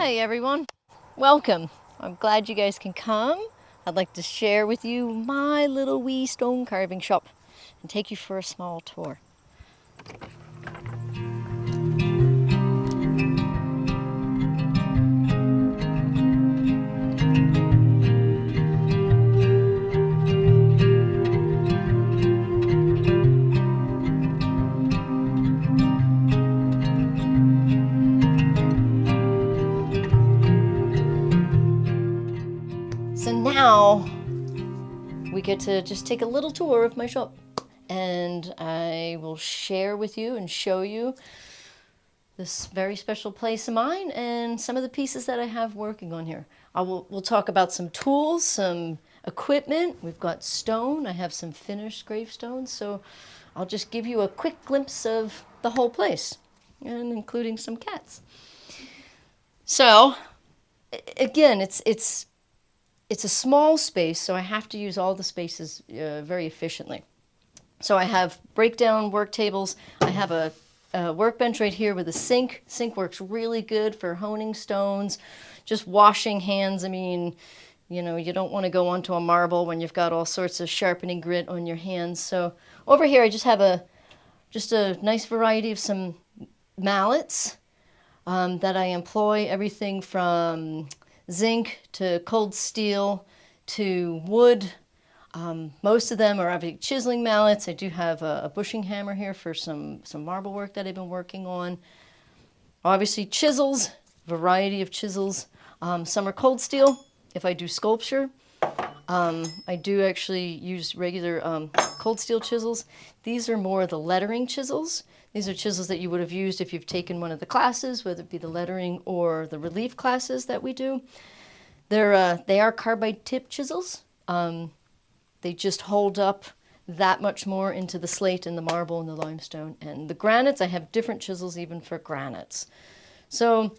Hi everyone, welcome. I'm glad you guys can come. I'd like to share with you my little wee stone carving shop and take you for a small tour. So now we get to just take a little tour of my shop, and I will share with you and show you this very special place of mine and some of the pieces that I have working on here. We'll talk about some tools, some equipment. We've got stone. I have some finished gravestones, so I'll just give you a quick glimpse of the whole place, and including some cats. So again, it's a small space, so I have to use all the spaces very efficiently. So I have breakdown work tables. I have a workbench right here with a sink. Sink works really good for honing stones, just washing hands. I mean, you know, you don't want to go onto a marble when you've got all sorts of sharpening grit on your hands. So over here I just have a nice variety of some mallets that I employ, everything from zinc to cold steel to wood. Most of them are obviously chiseling mallets. I do have a bushing hammer here for some marble work that I've been working on. Obviously chisels, variety of chisels. Some are cold steel if I do sculpture. I do actually use regular cold steel chisels. These are more the lettering chisels. These are chisels that you would have used if you've taken one of the classes, whether it be the lettering or the relief classes that we do. They are carbide tip chisels. They just hold up that much more into the slate and the marble and the limestone. And the granites, I have different chisels even for granites. So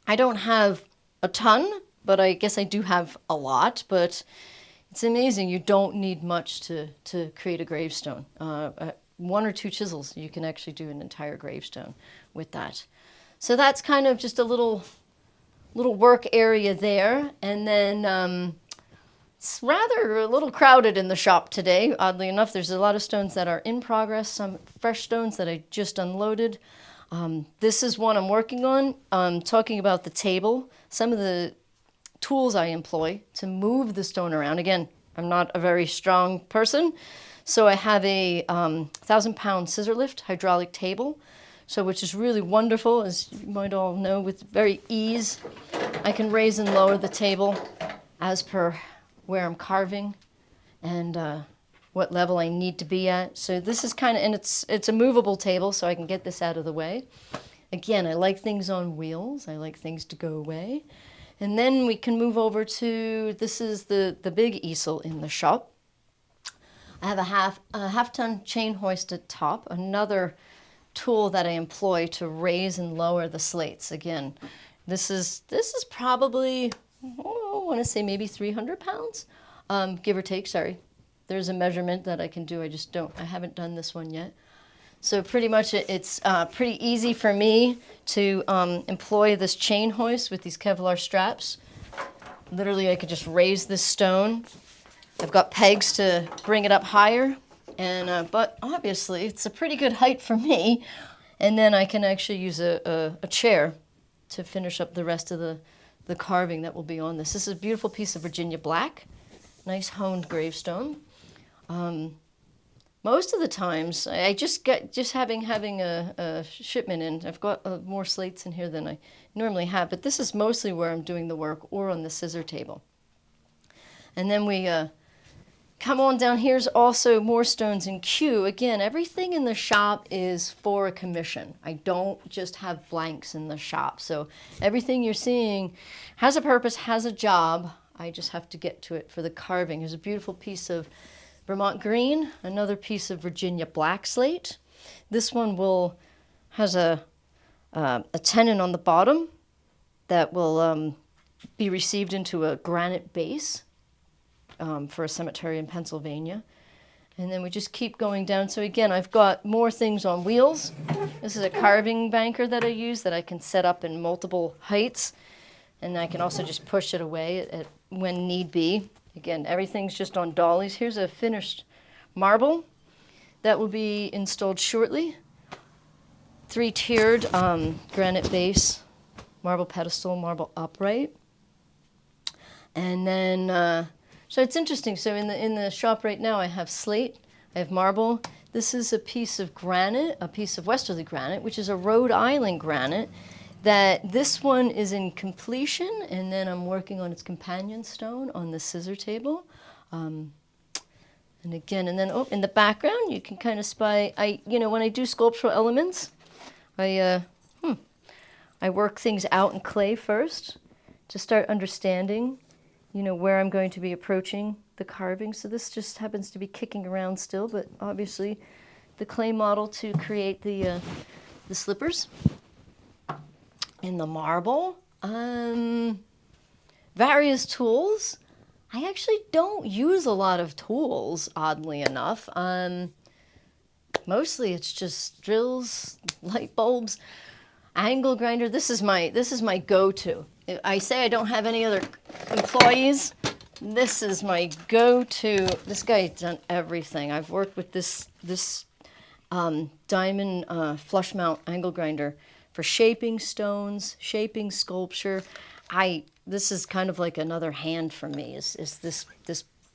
I don't have a ton, but I guess I do have a lot. But it's amazing. You don't need much to create a gravestone. One or two chisels, you can actually do an entire gravestone with that. So that's kind of just a little work area there. And then it's rather a little crowded in the shop today. Oddly enough, there's a lot of stones that are in progress, some fresh stones that I just unloaded. This is one I'm working on. Talking about the table, some of the tools I employ to move the stone around. Again, I'm not a very strong person, so I have a 1,000-pound scissor lift hydraulic table, so which is really wonderful, as you might all know, with very ease. I can raise and lower the table as per where I'm carving and what level I need to be at. So this is kind of, and it's a movable table, so I can get this out of the way. Again, I like things on wheels. I like things to go away. And then we can move over to, this is the big easel in the shop. I have a half-ton chain hoisted top, another tool that I employ to raise and lower the slates. Again, this is probably, I want to say maybe 300 pounds, give or take, sorry. There's a measurement that I can do, I haven't done this one yet. So pretty much it's pretty easy for me to employ this chain hoist with these Kevlar straps. Literally I could just raise this stone. I've got pegs to bring it up higher, and but obviously it's a pretty good height for me. And then I can actually use a chair to finish up the rest of the carving that will be on this. This is a beautiful piece of Virginia black, nice honed gravestone. Most of the times, I just having a shipment in, I've got more slates in here than I normally have, but this is mostly where I'm doing the work or on the scissor table. And then we come on down. Here's also more stones in queue. Again, everything in the shop is for a commission. I don't just have blanks in the shop. So everything you're seeing has a purpose, has a job. I just have to get to it for the carving. There's a beautiful piece of Vermont Greene, another piece of Virginia black slate. This one has a tenon on the bottom that will be received into a granite base for a cemetery in Pennsylvania. And then we just keep going down. So again, I've got more things on wheels. This is a carving banker that I use that I can set up in multiple heights. And I can also just push it away when need be. Again, everything's just on dollies. Here's a finished marble that will be installed shortly. 3-tiered granite base, marble pedestal, marble upright. And then, so it's interesting. So in the shop right now, I have slate, I have marble. This is a piece of granite, a piece of westerly granite, which is a Rhode Island granite. That this one is in completion, and then I'm working on its companion stone on the scissor table. And again, and then in the background, you can kind of spy. When I do sculptural elements, I work things out in clay first to start understanding, where I'm going to be approaching the carving. So this just happens to be kicking around still, but obviously the clay model to create the slippers. In the marble, various tools. I actually don't use a lot of tools, oddly enough. Mostly it's just drills, light bulbs, angle grinder. This is my go-to. I say I don't have any other employees. This is my go-to. This guy's done everything. I've worked with this diamond flush mount angle grinder for shaping stones, shaping sculpture. This is kind of like another hand for me, is this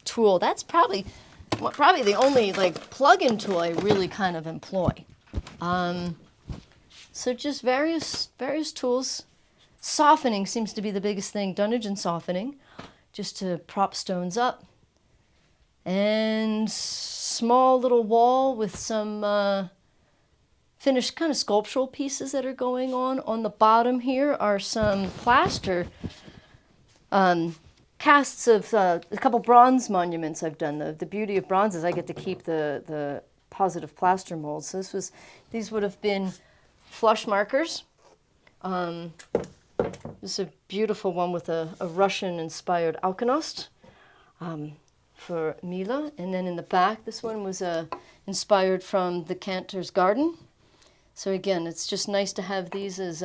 tool. That's probably the only plug-in tool I really kind of employ. So just various tools. Softening seems to be the biggest thing, dunnage and softening, just to prop stones up. And small little wall with some finished kind of sculptural pieces that are going on. On the bottom here are some plaster casts of a couple bronze monuments I've done. The beauty of bronze is I get to keep the positive plaster molds. So these would have been flush markers. This is a beautiful one with a Russian-inspired alkonost for Mila. And then in the back, this one was inspired from the Cantor's Garden. So again, it's just nice to have these as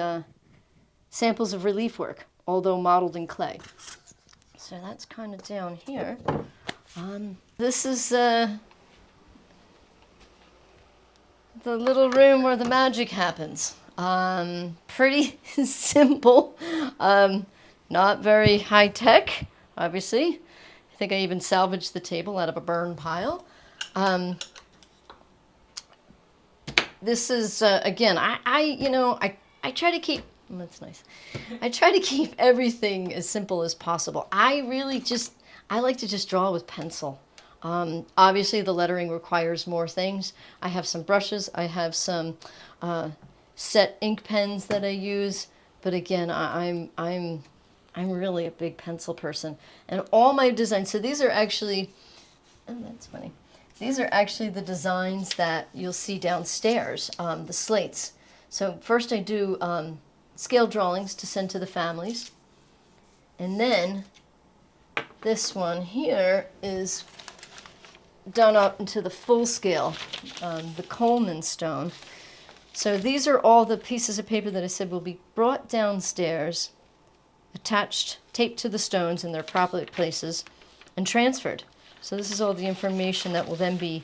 samples of relief work, although modeled in clay. So that's kind of down here. This is the little room where the magic happens. Pretty simple, not very high tech, obviously. I think I even salvaged the table out of a burn pile. This is, again, I try to keep, that's nice. I try to keep everything as simple as possible. I like to just draw with pencil. Obviously the lettering requires more things. I have some brushes, I have some set ink pens that I use, but again, I'm really a big pencil person. And all my designs, so these are actually, oh, that's funny. These are actually the designs that you'll see downstairs, the slates. So first I do scale drawings to send to the families. And then this one here is done up into the full scale, the Coleman stone. So these are all the pieces of paper that I said will be brought downstairs, attached, taped to the stones in their proper places, and transferred. So this is all the information that will then be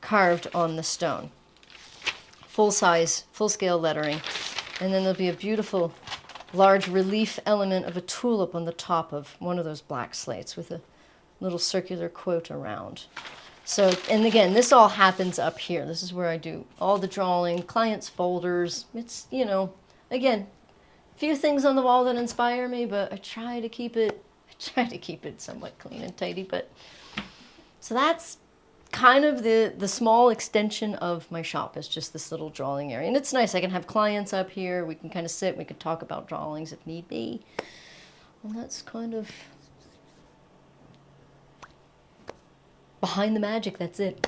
carved on the stone. Full size, full scale lettering. And then there'll be a beautiful large relief element of a tulip on the top of one of those black slates with a little circular quote around. So, and again, this all happens up here. This is where I do all the drawing, clients' folders. It's, again, a few things on the wall that inspire me, but I try to keep it somewhat clean and tidy. But so that's kind of the small extension of my shop. It's just this little drawing area. And it's nice. I can have clients up here. We can kind of sit. We can talk about drawings if need be. And that's kind of behind the magic. That's it.